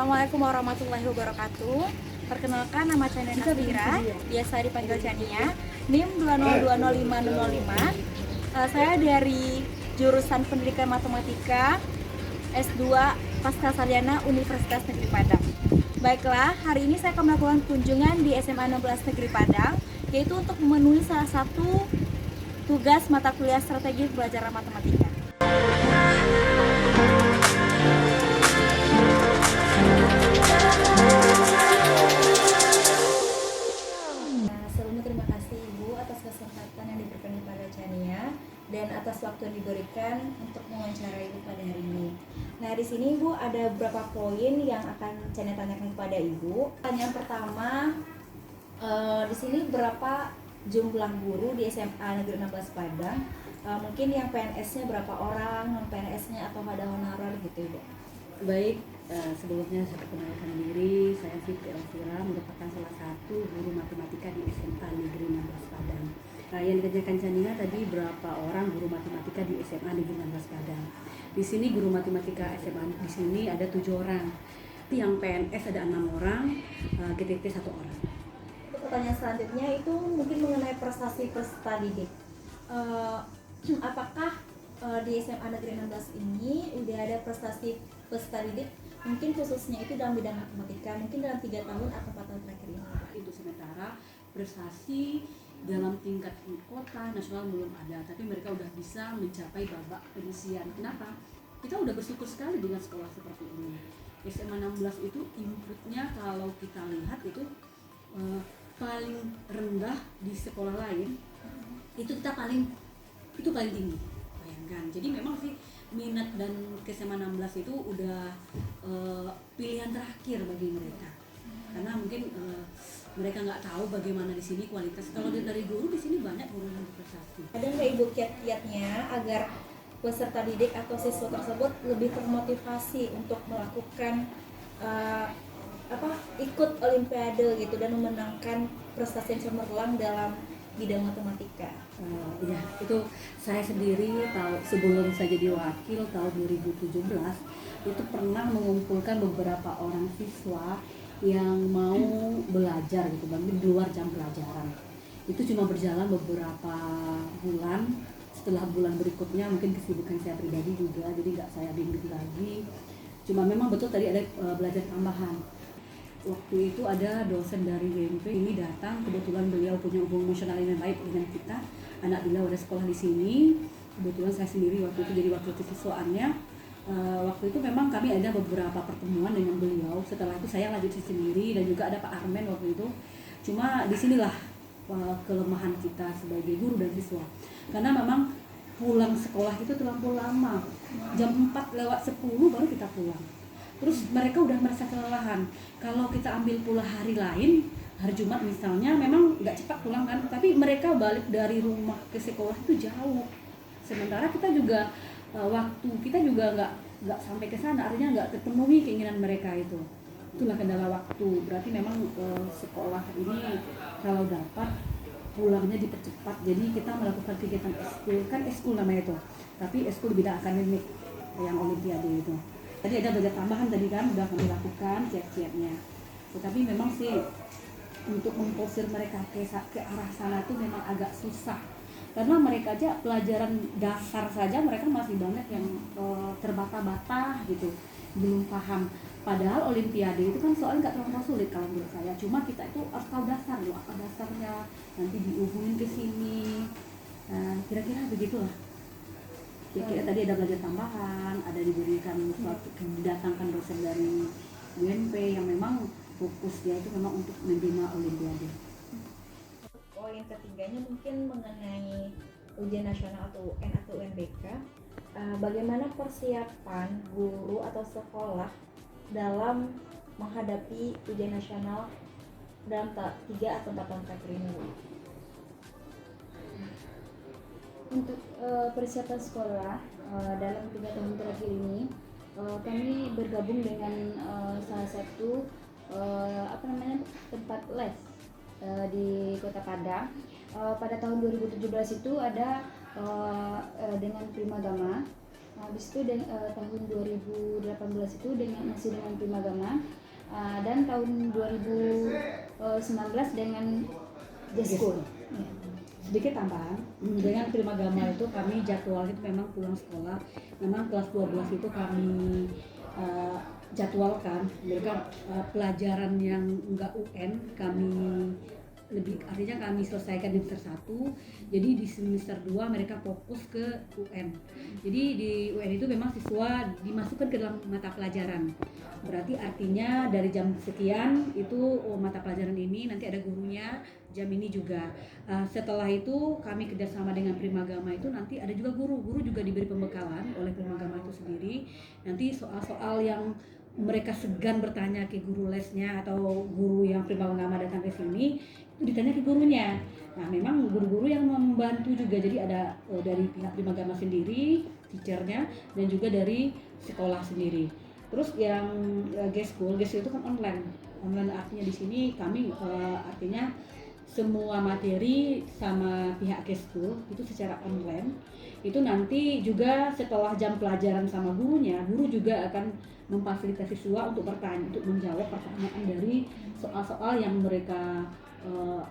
Assalamualaikum warahmatullahi wabarakatuh. Perkenalkan, nama Chania Nafira, biasa dipanggil Chania, NIM 2020505. Saya dari jurusan Pendidikan Matematika S2 Pascasarjana Universitas Negeri Padang. Baiklah, hari ini saya akan melakukan kunjungan di SMA 16 Negeri Padang, yaitu untuk memenuhi salah satu tugas mata kuliah strategi pembelajaran matematika. Sebelumnya terima kasih Ibu atas kesempatan yang diberikan kepada Chania dan atas waktu yang diberikan untuk mewawancarai Ibu pada hari ini. Nah, di sini Ibu ada beberapa poin yang akan Chania tanyakan kepada Ibu. Pertanyaan pertama, di sini berapa jumlah guru di SMA Negeri 16 Padang? Mungkin yang PNS-nya berapa orang, non PNS-nya atau ada honorer gitu Ibu. Baik, sebelumnya saya perkenalkan diri, saya Fitri Elvira, merupakan salah satu guru matematika di SMA Negeri 16 Padang. Yang ditanyakan Chania tadi berapa orang guru matematika di SMA Negeri 16 Padang. Di sini guru matematika SMA di sini ada 7 orang. Yang PNS ada 6 orang, GTT 1 orang. Pertanyaan selanjutnya itu mungkin mengenai prestasi peserta didik. Apakah di SMA Negeri 16 ini udah ada prestasi peserta didik mungkin khususnya itu dalam bidang matematika mungkin dalam 3 tahun atau 4 tahun terakhir ini? Itu sementara prestasi dalam tingkat kota nasional belum ada, tapi mereka udah bisa mencapai babak penyisian. Kenapa? Kita udah bersyukur sekali dengan sekolah seperti ini. SMA 16 itu inputnya kalau kita lihat itu paling rendah di sekolah lain, itu kita paling tinggi. Bayangkan. Jadi memang sih minat dan ke SMA 16 itu udah pilihan terakhir bagi mereka. Karena mungkin mereka nggak tahu bagaimana di sini kualitas. Kalau dari guru di sini banyak guru yang berprestasi. Ada nggak Ibu kiat-kiatnya agar peserta didik atau siswa tersebut lebih termotivasi untuk melakukan ikut olimpiade gitu dan memenangkan prestasi yang cemerlang dalam bidang matematika? Ya, itu saya sendiri tahu sebelum saya jadi wakil tahun 2017 itu pernah mengumpulkan beberapa orang siswa yang mau belajar gitu bang di luar jam pelajaran. Itu cuma berjalan beberapa bulan. Setelah bulan berikutnya mungkin kesibukan saya pribadi juga, jadi nggak saya bimbing lagi. Cuma memang betul tadi ada belajar tambahan. Waktu itu ada dosen dari WMP ini datang, kebetulan beliau punya hubungan emosional yang baik dengan kita. Anak beliau ada sekolah di sini. Kebetulan saya sendiri waktu itu jadi wakil siswaannya. Waktu itu memang kami ada beberapa pertemuan dengan beliau. Setelah itu saya lanjut sendiri dan juga ada Pak Armen waktu itu. Cuma disinilah kelemahan kita sebagai guru dan siswa. Karena memang pulang sekolah itu terlalu lama. Jam 4:10 baru kita pulang. Terus mereka udah merasa kelelahan. Kalau kita ambil pula hari lain, hari Jumat misalnya, memang nggak cepat pulang kan. Tapi mereka balik dari rumah ke sekolah itu jauh. Sementara kita juga waktu kita juga nggak sampai ke sana, artinya nggak ketemui keinginan mereka itu. Itulah kendala waktu. Berarti memang sekolah ini kalau dapat pulangnya dipercepat. Jadi kita melakukan kegiatan eskul, kan eskul namanya itu. Tapi eskul di bidang akademik yang olimpiade itu. Tadi ada belajar tambahan tadi kan sudah kami lakukan kiat-kiatnya. Tetapi memang sih untuk memforsir mereka ke arah sana itu memang agak susah. Karena mereka aja pelajaran dasar saja mereka masih banyak yang terbata-bata gitu, belum paham. Padahal olimpiade itu kan soalnya nggak terlalu sulit kalau menurut saya. Cuma kita itu harus tahu dasar loh, apa dasarnya, nanti dihubungin ke sini. Nah, kira-kira begitulah. Kira-kira tadi ada belajar tambahan, ada diberikan suatu, didatangkan dosen dari UNP yang memang fokus dia itu memang untuk membina olimpiade. Poin ketiganya mungkin mengenai ujian nasional atau UN atau UNBK. Bagaimana persiapan guru atau sekolah dalam menghadapi ujian nasional dalam 3 atau 4 tahun terakhir ini? Untuk persiapan sekolah dalam 3 tahun terakhir ini, kami bergabung dengan salah satu tempat les di Kota Padang. Pada tahun 2017 itu ada dengan Primagama Habis itu tahun 2018 itu masih dengan Primagama, dan tahun 2019 dengan J-School. Ya. Sedikit tambahan, dengan Primagama itu kami jadwal itu memang pulang sekolah, memang kelas 12 itu kami jadwalkan mereka pelajaran yang enggak UN kami artinya kami selesaikan di semester 1, jadi di semester 2 mereka fokus ke UN. Jadi di UN itu memang siswa dimasukkan ke dalam mata pelajaran, berarti artinya dari jam sekian itu mata pelajaran ini nanti ada gurunya, jam ini juga. Setelah itu kami kerjasama dengan Primagama itu nanti ada juga guru juga diberi pembekalan oleh Primagama itu sendiri, nanti soal-soal yang mereka segan bertanya ke guru lesnya atau guru yang Primagama datang ke sini itu ditanya ke gurunya. Nah memang guru-guru yang membantu juga, jadi ada dari pihak Primagama sendiri, teachernya, dan juga dari sekolah sendiri. Terus yang G-School itu kan online artinya di sini kami artinya semua materi sama pihak G-School itu secara online. Itu nanti juga setelah jam pelajaran sama gurunya, guru juga akan memfasilitasi siswa untuk bertanya, untuk menjawab pertanyaan dari soal-soal yang mereka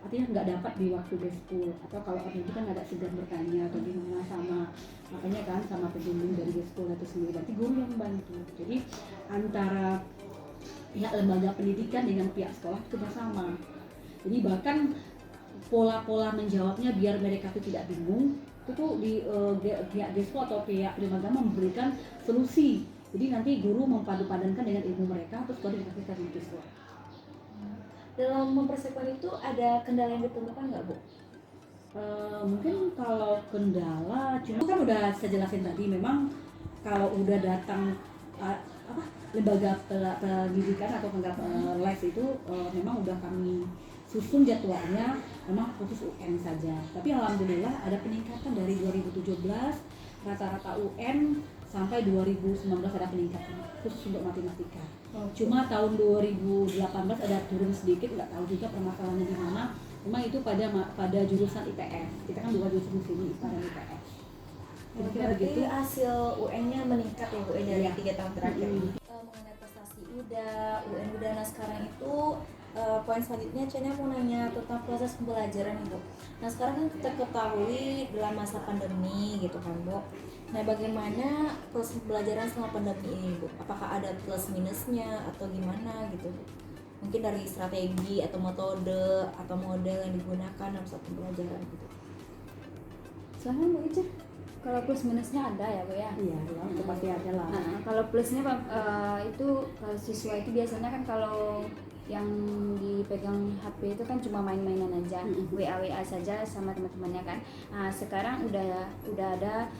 artinya nggak dapat di waktu G-School, atau kalau orang itu kan agak segan bertanya atau gimana sama makanya kan sama pembimbing dari G-School itu sendiri, berarti guru yang membantu. Jadi antara pihak lembaga pendidikan dengan pihak sekolah itu bersama. Jadi bahkan pola-pola menjawabnya biar mereka itu tidak bingung, itu tuh di pihak G-School atau pihak Primagama memberikan solusi. Jadi nanti guru mempadu-padankan dengan ilmu mereka terus baru dikasihkan ke siswa. Dalam mempersiapkan itu ada kendala yang ditemukan nggak, Bu? Mungkin kalau kendala, cuma kan udah saya jelasin tadi, memang kalau udah datang lembaga pendidikan atau les itu memang udah kami susun jadwalnya, memang khusus UN saja. Tapi alhamdulillah ada peningkatan dari 2017 rata-rata UN sampai 2019 ada peningkatan khusus untuk matematika. Cuma tahun 2018 ada turun sedikit, nggak tahu juga permasalahannya di mana. Memang itu pada jurusan IPS. Kita kan 2 jurusan di sini, IPA dan IPS. Kira-kira begitu. Hasil UN-nya meningkat ya, Bu, dari 3 tahun terakhir. Mengenai prestasi UN UDA, nah sekarang itu Poin selanjutnya Cenya mau nanya tentang proses pembelajaran nih, Bu. Nah sekarang kan kita ketahui dalam masa pandemi gitu kan, Bu. Nah bagaimana proses pembelajaran selama pandemi ini, Bu? Apakah ada plus minusnya atau gimana gitu, Bu? Mungkin dari strategi atau metode atau model yang digunakan dalam saat pembelajaran gitu. Soalnya Bu Ica, kalau plus minusnya ada ya Bu ya? Iya, itu pasti ada lah. Kalau plusnya itu kalau siswa itu biasanya kan kalau yang dipegang HP itu kan cuma main-mainan aja, WA saja sama teman-temannya kan. Sekarang udah ada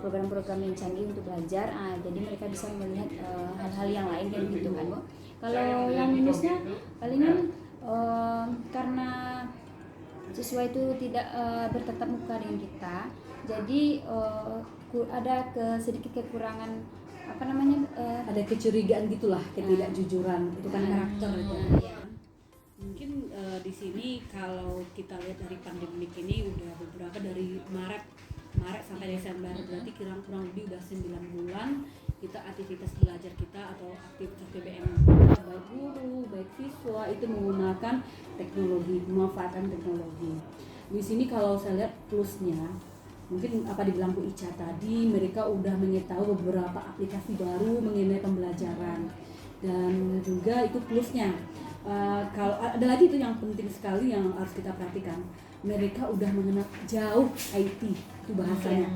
program-program yang canggih untuk belajar, jadi mereka bisa melihat hal-hal yang lain kayak gitu kan, Bu. Kalau yang minusnya palingan karena siswa itu tidak bertatap muka dengan kita, jadi ada sedikit kekurangan ada kecurigaan gitulah, ketidakjujuran, itu kan karakter itu. Mungkin di sini kalau kita lihat dari pandemik ini udah beberapa dari Maret sampai Desember, berarti kurang lebih udah 9 bulan kita aktivitas belajar kita atau aktivitas PBM kita, baik guru, baik siswa itu menggunakan teknologi, memanfaatkan teknologi. Di sini kalau saya lihat plusnya, mungkin apa dibilang Bu Ica tadi, mereka udah mengetahui beberapa aplikasi baru mengenai pembelajaran, dan juga itu plusnya. Kalau ada lagi itu yang penting sekali yang harus kita perhatikan, mereka udah mengenal jauh IT itu bahasanya.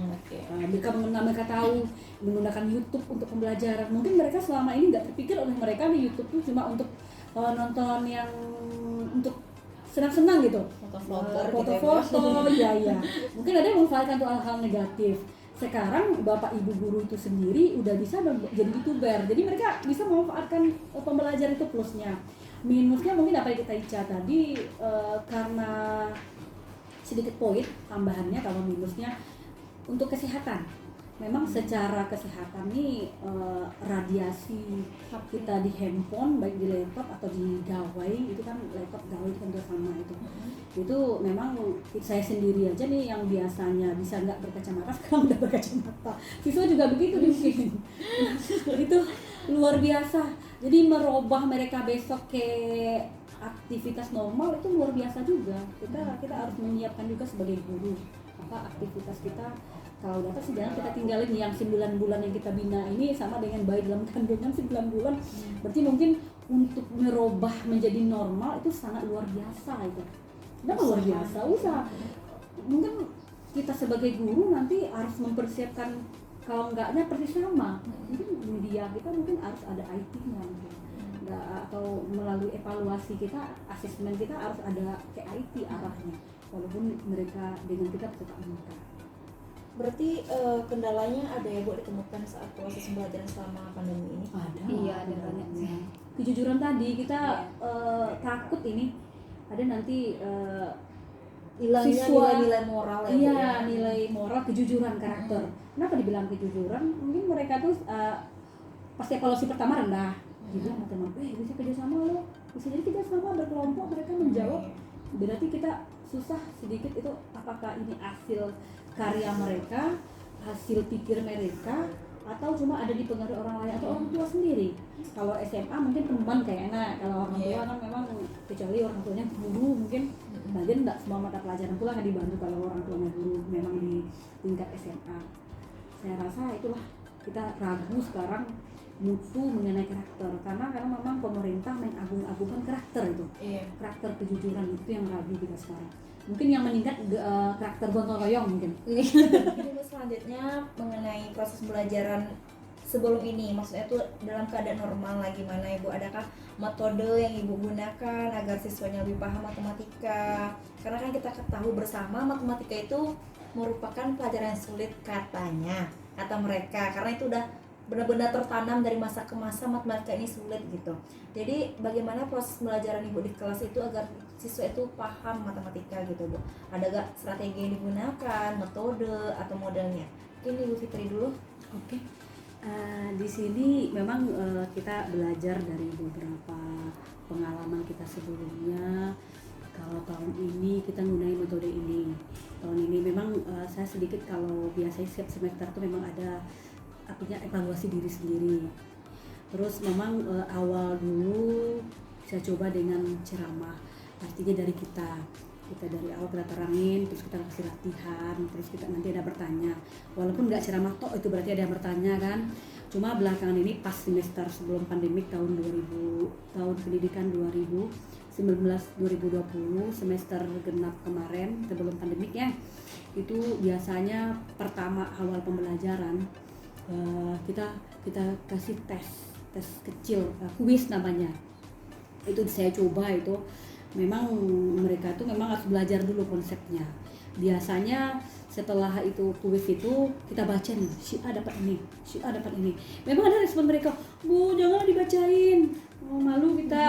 Mereka tahu menggunakan YouTube untuk pembelajaran. Mungkin mereka selama ini nggak terpikir oleh mereka nih YouTube itu cuma untuk nonton yang untuk senang-senang gitu, foto-foto, iya. Mungkin ada yang memanfaatkan untuk hal-hal negatif. Sekarang bapak ibu guru itu sendiri udah bisa jadi YouTuber, jadi mereka bisa memanfaatkan pembelajaran itu plusnya. Minusnya mungkin apa yang kita Ica tadi, karena sedikit poin tambahannya kalau minusnya untuk kesehatan. memang secara kesehatan nih radiasi kita di handphone baik di laptop atau di gawai itu kan, laptop gawai itu kan sama itu memang saya sendiri aja nih yang biasanya bisa nggak berkacamata sekarang udah berkacamata, siswa juga begitu mungkin. Itu luar biasa, jadi merubah mereka besok ke aktivitas normal itu luar biasa juga. Kita harus menyiapkan juga sebagai guru apa aktivitas kita. Kalau dapat sih jangan kita tinggalin yang 9 bulan yang kita bina ini sama dengan bayi dalam kandungan 9 bulan. Berarti mungkin untuk merubah menjadi normal itu sangat luar biasa itu. Kenapa luar biasa? Usaha. Mungkin kita sebagai guru nanti harus mempersiapkan, kalau enggaknya persis sama. Mungkin media kita mungkin harus ada IT-nya gitu. Atau melalui evaluasi kita, asesmen kita harus ada ke IT arahnya. Walaupun mereka dengan kita tetap muka. Berarti kendalanya ada ya Bu ditemukan saat proses pembelajaran selama pandemi ini? Ada. Iya, ada banyak sih. Kejujuran tadi kita takut ini ada nanti Hilangnya siswa, nilai-nilai moral ya Bu? Iya, nilai moral, kejujuran karakter. Kenapa dibilang kejujuran? Mungkin mereka tuh pas evaluasi pertama rendah. Dibilang sama teman, bisa kerjasama loh, bisa jadi kerjasama berkelompok, mereka menjawab. Berarti kita susah sedikit itu apakah ini hasil karya mereka, hasil pikir mereka, atau cuma ada di pengaruh orang lain atau orang tua sendiri. Kalau SMA mungkin teman kayak enak, kalau orang tua kan memang kecuali orang tuanya guru mungkin bagian enggak semua mata pelajaran pula akan dibantu kalau orang tuanya guru memang di tingkat SMA. Saya rasa itulah kita ragu sekarang mutu mengenai karakter karena memang pemerintah mengagung-agungkan karakter itu. Karakter kejujuran itu yang ragu kita sekarang. Mungkin yang meningkat karakter gotong royong mungkin. Ini selanjutnya mengenai proses pembelajaran sebelum ini, maksudnya itu dalam keadaan normal lagi mana Ibu, adakah metode yang Ibu gunakan agar siswanya lebih paham matematika? Karena kan kita ketahui bersama matematika itu merupakan pelajaran yang sulit katanya kata mereka, karena itu udah benar-benar tertanam dari masa ke masa matematika ini sulit gitu. Jadi bagaimana proses pembelajaran Ibu di kelas itu agar siswa itu paham matematika gitu Bu? Ada gak strategi yang digunakan, metode atau modelnya? Mungkin Ibu Fitri dulu. Oke. Di sini memang kita belajar dari beberapa pengalaman kita sebelumnya. Kalau tahun ini kita menggunakan metode ini. Tahun ini memang saya sedikit, kalau biasanya setiap semester itu memang ada artinya evaluasi diri sendiri. Terus memang awal dulu saya coba dengan ceramah, artinya dari kita dari awal kita terangin, terus kita kasih latihan, terus kita nanti ada bertanya. Walaupun nggak ceramah tok itu berarti ada yang bertanya kan. Cuma belakangan ini pas semester sebelum pandemik tahun pendidikan 2019-2020 semester genap kemarin sebelum pandemik ya, itu biasanya pertama awal pembelajaran kita kasih tes kecil, kuis namanya. Itu saya coba, itu memang mereka tuh memang harus belajar dulu konsepnya. Biasanya setelah itu kuis itu kita baca nih, si A dapat ini, si A dapat ini. Memang ada respon mereka, Bu jangan dibacain, malu kita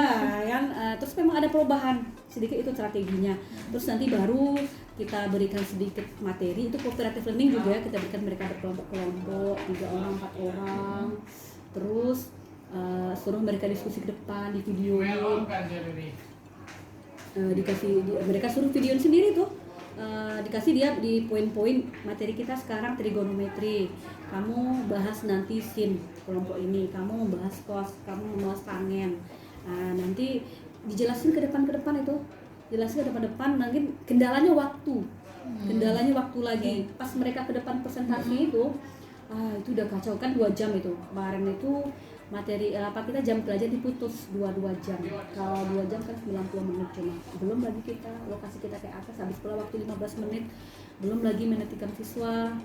kan. Terus memang ada perubahan sedikit, itu strateginya. Terus nanti baru kita berikan sedikit materi, itu cooperative learning juga ya, kita berikan mereka berkelompok-kelompok 3 orang 4 orang, terus suruh mereka diskusi ke depan di video, mereka suruh video sendiri tuh, dikasih dia di poin-poin materi kita sekarang trigonometri, kamu bahas nanti sin kelompok ini, kamu membahas cos, kamu membahas tangen, nanti dijelasin ke depan itu, jelasin ke depan, nanti kendalanya waktu lagi. Pas mereka ke depan presentasi itu udah kacau kan, 2 jam itu kemarin itu materi kita jam belajar diputus 2 jam. Kalau 2 jam kan 90 menit cuma. Belum lagi kita lokasi kita ke atas, habis pula waktu 15 menit. Belum lagi menetikan siswa.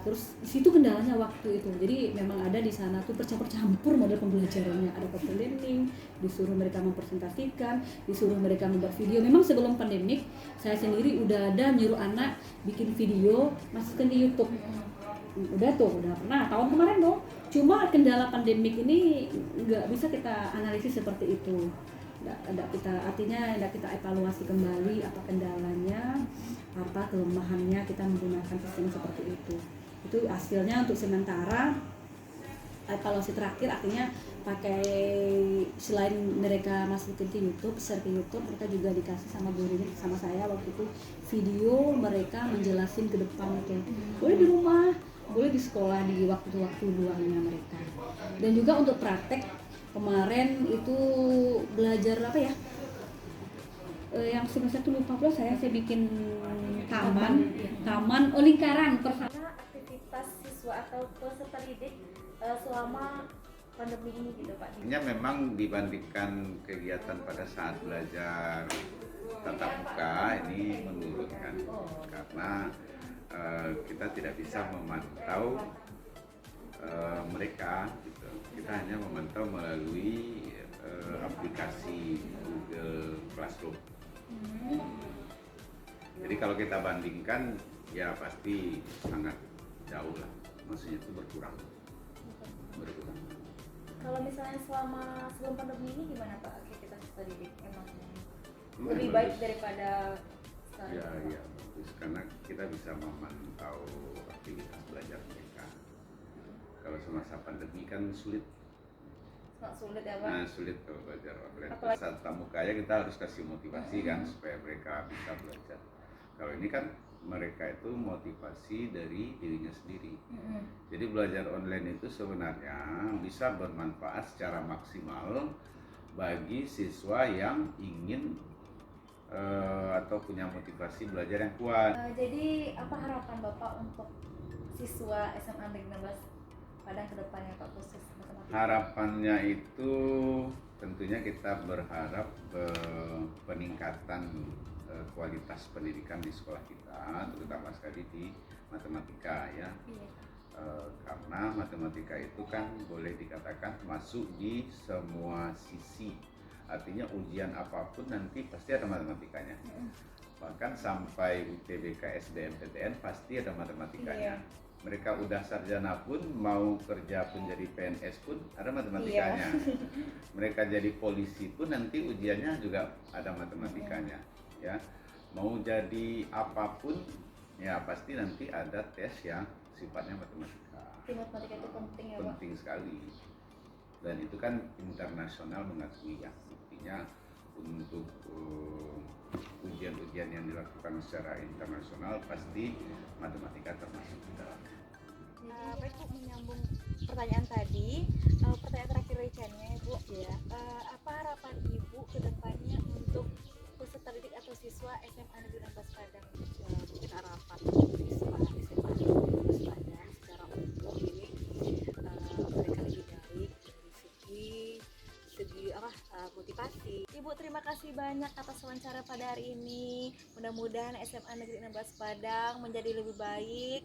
Terus di situ kendalanya waktu itu. Jadi memang ada di sana tuh bercampur model pembelajarannya. Ada cooperative learning, disuruh mereka mempresentasikan, disuruh mereka membuat video. Memang sebelum pandemik saya sendiri udah ada nyuruh anak bikin video, masukkan di YouTube. Udah pernah tahun kemarin tuh. Cuma kendala pandemik ini nggak bisa kita analisis seperti itu. Nggak kita evaluasi kembali apa kendalanya, apa kelemahannya kita menggunakan sistem seperti itu. Itu hasilnya untuk sementara. Evaluasi terakhir akhirnya pakai, selain mereka masukin ke YouTube, share ke YouTube, mereka juga dikasih sama gurunya, sama saya waktu itu video mereka menjelasin ke depan gitu. Boleh di rumah, boleh di sekolah di waktu-waktu luangnya mereka. Dan juga untuk praktek kemarin itu belajar apa ya? Yang semester itu lupa pula saya bikin taman lingkaran Karena aktivitas siswa atau peserta didik selama pandemi ini gitu Pak? Artinya memang dibandingkan kegiatan pada saat belajar tatap muka ini menurunkan karena kita tidak bisa memantau mereka gitu. Kita hanya memantau melalui aplikasi Google Classroom. Jadi kalau kita bandingkan ya pasti sangat jauh lah, maksudnya itu berkurang. Kalau misalnya sebelum pandemi ini gimana Pak aktivitas siswa didik? Emang lebih baik daripada sekarang? Ya bagus karena kita bisa memantau aktivitas belajar mereka. Kalau semasa pandemi kan sulit. Sulit ya Pak? Nah, sulit kalau belajar online. Apalagi Saat muka ya kita harus kasih motivasi kan supaya mereka bisa belajar. Kalau ini kan mereka itu motivasi dari dirinya sendiri. Jadi belajar online itu sebenarnya bisa bermanfaat secara maksimal bagi siswa yang ingin atau punya motivasi belajar yang kuat. Jadi apa harapan Bapak untuk siswa SMA Negeri 16 Padang ke depannya Pak, khusus matematika? Harapannya itu tentunya kita berharap peningkatan kualitas pendidikan di sekolah kita, terutama sekali di matematika ya. Iya. Karena matematika itu kan boleh dikatakan masuk di semua sisi. Artinya ujian apapun nanti pasti ada matematikanya. Bahkan sampai UTBK, SBMPTN pasti ada matematikanya. Iya. Mereka udah sarjana pun, mau kerja pun jadi PNS pun ada matematikanya. Mereka jadi polisi pun nanti ujiannya juga ada matematikanya. Ya, mau jadi apapun ya pasti nanti ada tes yang sifatnya matematika. Matematika itu penting ya Pak? Penting sekali. Dan itu kan internasional mengakui ya. Buktinya untuk ujian-ujian yang dilakukan secara internasional pasti matematika termasuk di dalamnya. Baik Bu, menyambung pertanyaan tadi, pertanyaan terakhir dari channelnya Bu, ya, apa harapan Ibu ke depannya untuk peserta didik atau siswa SMA Negeri 16 Padang? Mungkin harapan siswa SMA Negeri 16 Padang secara umum ini mereka lebih baik dari segi motivasi. Ibu terima kasih banyak atas wawancara pada hari ini. Mudah-mudahan SMA Negeri 16 Padang menjadi lebih baik